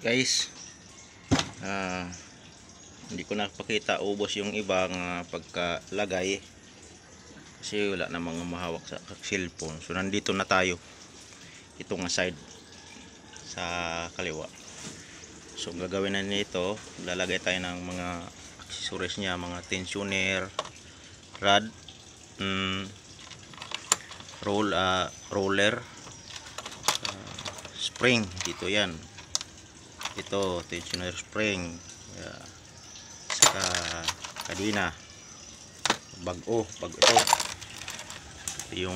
Guys, hindi ko napakita ubos yung ibang pagkalagay kasi wala namang mahawak sa cellphone. So nandito na tayo, itong side sa kaliwa. So ang gagawin na nito, lalagay tayo ng mga accessories niya, mga tensioner, rod, roller, spring. Dito yan, ito tensioner spring, saka kadena, bago ito yung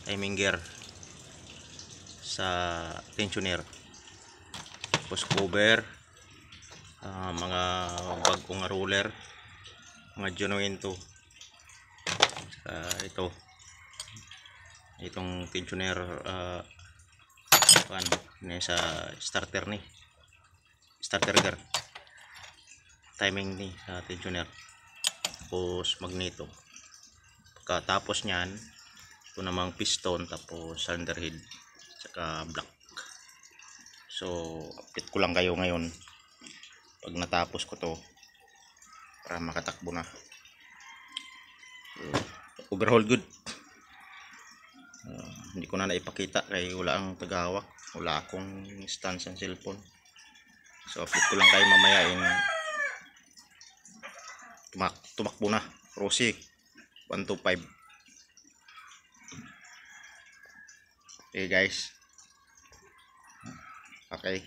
timing gear sa tensioner, tapos cover, mga bagong roller, mga genuine to, saka itong tensioner sa starter gear, timing ni sa tensioner, tapos magneto. Pagkatapos nyan, ito namang piston, tapos cylinder head, saka block. So update ko lang kayo ngayon pag natapos ko to para makatakbo na. Overall good. Hindi ko na naipakita kaya wala ang tagahawak, wala akong stand sa cellphone. So update ko lang kayo mamaya tumakbo na. Rossi 125. Okay guys, okay.